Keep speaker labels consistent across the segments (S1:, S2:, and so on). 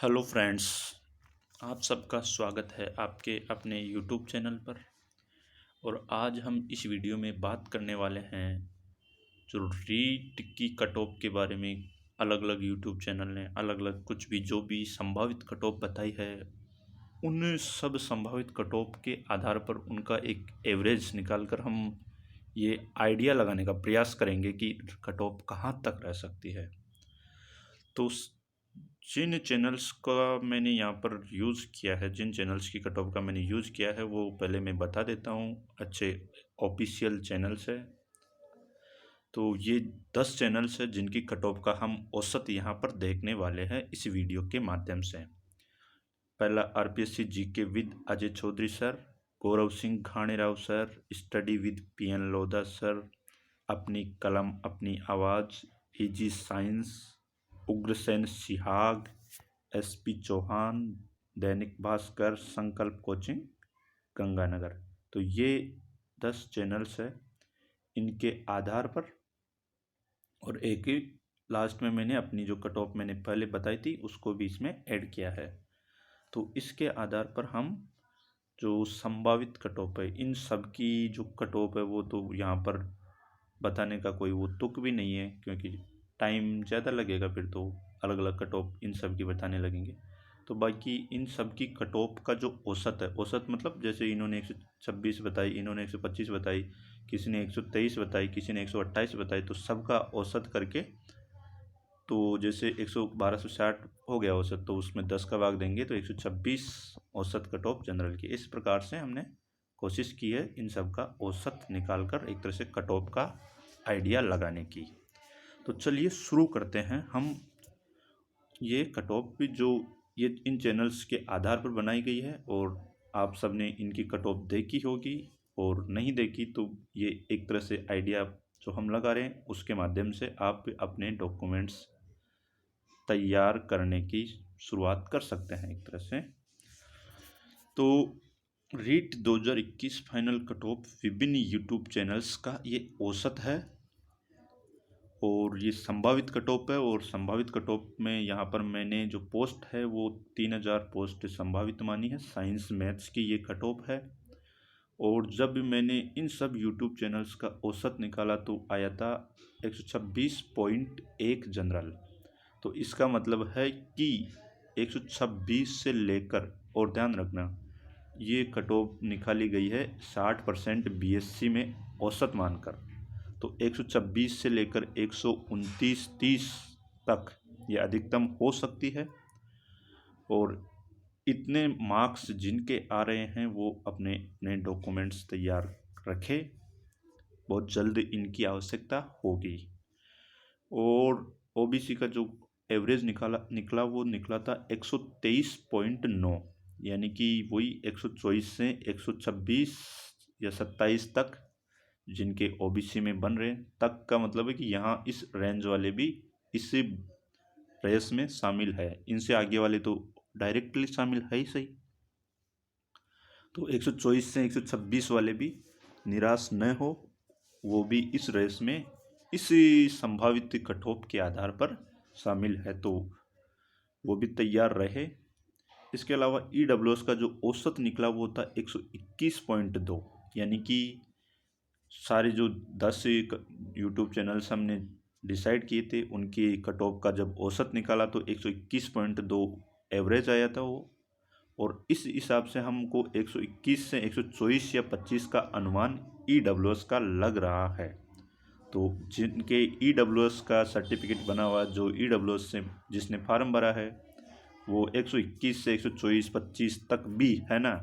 S1: Hello friends. आप सबका स्वागत है आपके अपने यूट्यूब चैनल पर। और आज हम इस वीडियो में बात करने वाले हैं जो रीट की कट ऑफ के बारे में। अलग अलग यूट्यूब चैनल ने अलग अलग कुछ भी जो भी संभावित कट ऑफ बताई है, उन सब संभावित कट ऑफ के आधार पर उनका एक एवरेज निकाल कर हम ये आइडिया लगाने का प्रयास करेंगे कि कट ऑफ कहाँ तक रह सकती है। तो जिन चैनल्स का मैंने यहाँ पर यूज़ किया है, जिन चैनल्स की कट ऑफ का मैंने यूज़ किया है, वो पहले मैं बता देता हूँ। अच्छे ऑफिशियल चैनल्स है। तो ये 10 चैनल्स है जिनकी कट ऑफ का हम औसत यहाँ पर देखने वाले हैं इस वीडियो के माध्यम से। पहला RPSC GK with Ajay Chaudhary sir, Gaurav Singh Ghanerao sir, study with PN Lodha sir, अपनी कलम अपनी आवाज़, easy science, Ugrasen Sihag, SP Chauhan, Dainik Bhaskar, संकल्प कोचिंग गंगानगर। तो ये 10 चैनल्स है। इनके आधार पर और एक ही लास्ट में मैंने अपनी जो कट ऑफ मैंने पहले बताई थी उसको भी इसमें ऐड किया है। तो इसके आधार पर हम जो संभावित कट ऑफ है, इन सब की जो कट ऑफ है वो तो यहाँ पर बताने का कोई वो तुक भी नहीं है, क्योंकि टाइम ज़्यादा लगेगा। फिर तो अलग अलग कट ऑफ इन सब की बताने लगेंगे। तो बाकी इन सब की कट ऑफ का जो औसत है, औसत मतलब जैसे इन्होंने 126 बताई, इन्होंने 125 बताई, किसी ने 123 बताई, किसी ने 128 बताई, तो सबका औसत करके तो जैसे 1260 हो गया औसत, तो उसमें 10 का भाग देंगे तो 126 औसत कट ऑफ जनरल की। इस प्रकार से हमने कोशिश की है इन सब का औसत निकाल कर एक तरह से कट ऑफ का आइडिया लगाने की। तो चलिए शुरू करते हैं हम। ये कट ऑफ भी जो ये इन चैनल्स के आधार पर बनाई गई है, और आप सब ने इनकी कट ऑफ देखी होगी, और नहीं देखी तो ये एक तरह से आइडिया जो हम लगा रहे हैं उसके माध्यम से आप अपने डॉक्यूमेंट्स तैयार करने की शुरुआत कर सकते हैं एक तरह से। तो रीट 2021 फाइनल कट ऑफ विभिन्न यूट्यूब चैनल्स का ये औसत है, और ये संभावित कट ऑफ है। और संभावित कट ऑफ में यहाँ पर मैंने जो पोस्ट है वो 3000 पोस्ट संभावित मानी है। साइंस मैथ्स की ये कट ऑफ है। और जब मैंने इन सब यूट्यूब चैनल्स का औसत निकाला तो आया था 126.1 जनरल। तो इसका मतलब है कि 126 से लेकर, और ध्यान रखना ये कट ऑफ निकाली गई है 60% बीएससी में औसत मानकर। तो 126 से लेकर 129-30 तक ये अधिकतम हो सकती है। और इतने मार्क्स जिनके आ रहे हैं वो अपने अपने डॉक्यूमेंट्स तैयार रखें, बहुत जल्द इनकी आवश्यकता होगी। और ओबीसी का जो एवरेज निकला वो निकला था 123.9, यानी कि वही 124 से 126 या 27 तक जिनके ओबीसी में बन रहे हैं तक का मतलब है कि यहाँ इस रेंज वाले भी इस रेस में शामिल है। इनसे आगे वाले तो डायरेक्टली शामिल है ही सही। तो 124 से 126 वाले भी निराश न हो, वो भी इस रेस में इस संभावित कट ऑफ के आधार पर शामिल है, तो वो भी तैयार रहे। इसके अलावा ईडब्ल्यूएस का जो औसत निकला वो था 121.2, यानी कि सारे जो 10 यूट्यूब चैनल्स हमने डिसाइड किए थे उनकी कट ऑफ का जब औसत निकाला तो 121.2 एवरेज आया था वो। और इस हिसाब से हमको 121 से 124 या 25 का अनुमान ईडब्ल्यूएस का लग रहा है। तो जिनके ईडब्ल्यूएस का सर्टिफिकेट बना हुआ, जो ईडब्ल्यूएस से जिसने फार्म भरा है, वो 121 से 124-25 तक भी है ना,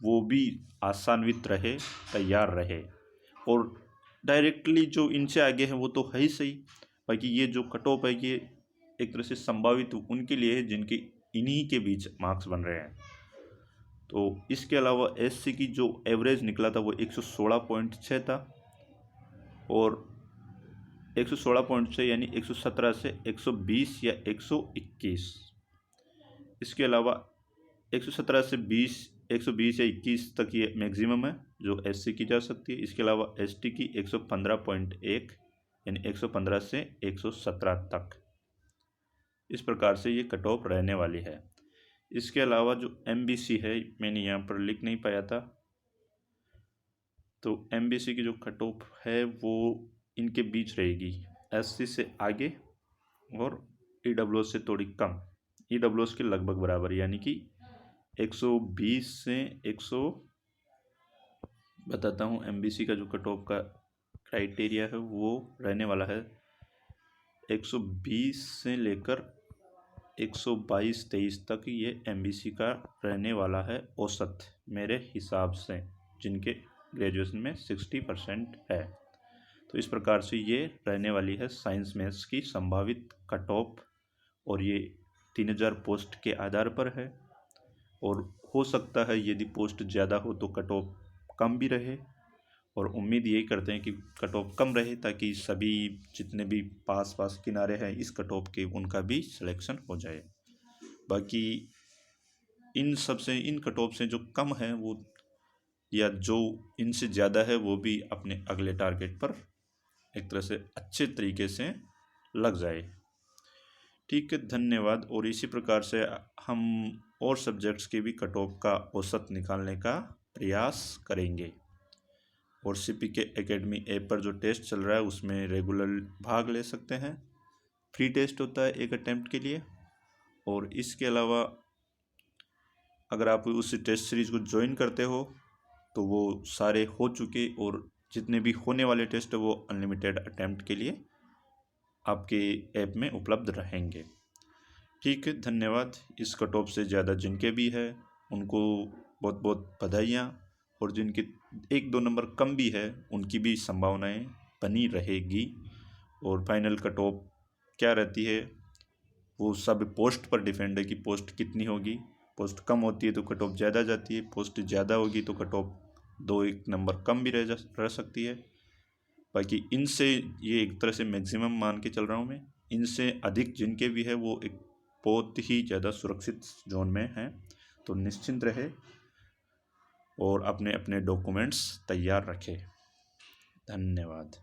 S1: वो भी आसान्वित रहे, तैयार रहे। और डायरेक्टली जो इनसे आगे है वो तो है ही सही। बाकी ये जो कट ऑफ है ये एक तरह से संभावित उनके लिए है जिनके इन्हीं के बीच मार्क्स बन रहे हैं। तो इसके अलावा एससी की जो एवरेज निकला था वो 116.6 था, और 116.6 यानी 117 से 120 या 121। इसके अलावा 117 से 120 या 21 तक ये मैक्सिमम है जो एससी की जा सकती है। इसके अलावा एसटी की 115.1 यानी 115 से 117 तक। इस प्रकार से ये कट ऑफ रहने वाली है। इसके अलावा जो MBC है, मैंने यहाँ पर लिख नहीं पाया था, तो MBC की जो कट ऑफ है वो इनके बीच रहेगी, SC से आगे और EWS से थोड़ी कम, EWS के लगभग बराबर, यानी कि 120 से 100 बताता हूँ। MBC का जो कट ऑफ का क्राइटेरिया है वो रहने वाला है 120 से लेकर 122-23 तक। ये MBC का रहने वाला है औसत, मेरे हिसाब से, जिनके ग्रेजुएशन में 60% है। तो इस प्रकार से ये रहने वाली है साइंस मैथ्स की संभावित कट ऑफ, और ये 3000 पोस्ट के आधार पर है। और हो सकता है यदि पोस्ट ज़्यादा हो तो कट ऑफ कम भी रहे, और उम्मीद यही करते हैं कि कट ऑफ कम रहे, ताकि सभी जितने भी पास किनारे हैं इस कट ऑफ के, उनका भी सिलेक्शन हो जाए। बाकी इन कट ऑफ से जो कम है वो, या जो इनसे ज़्यादा है, वो भी अपने अगले टारगेट पर एक तरह से अच्छे तरीके से लग जाए। ठीक है, धन्यवाद। और इसी प्रकार से हम और सब्जेक्ट्स के भी कट ऑफ का औसत निकालने का प्रयास करेंगे। और CPK एकेडमी ऐप पर जो टेस्ट चल रहा है उसमें रेगुलर भाग ले सकते हैं। फ्री टेस्ट होता है एक अटेम्प्ट के लिए। और इसके अलावा अगर आप उस टेस्ट सीरीज को ज्वाइन करते हो तो वो सारे हो चुके, और जितने भी होने वाले टेस्ट है वो अनलिमिटेड अटेम्प्ट के लिए आपके ऐप में उपलब्ध रहेंगे। ठीक है, धन्यवाद। इस कट ऑफ से ज़्यादा जिनके भी है उनको बहुत बहुत बधाइयाँ, और जिनके 1-2 नंबर कम भी है उनकी भी संभावनाएं बनी रहेगी। और फाइनल कट ऑफ क्या रहती है वो सब पोस्ट पर डिपेंड है कि पोस्ट कितनी होगी। पोस्ट कम होती है तो कट ऑफ ज़्यादा जाती है, पोस्ट ज़्यादा होगी तो कट ऑफ 2-1 नंबर कम भी रह सकती है। बाकी इनसे ये एक तरह से मैक्सिमम मान के चल रहा हूँ मैं। इनसे अधिक जिनके भी है वो एक बहुत ही ज़्यादा सुरक्षित जोन में हैं। तो निश्चिंत रहे और अपने अपने डॉक्यूमेंट्स तैयार रखें। धन्यवाद।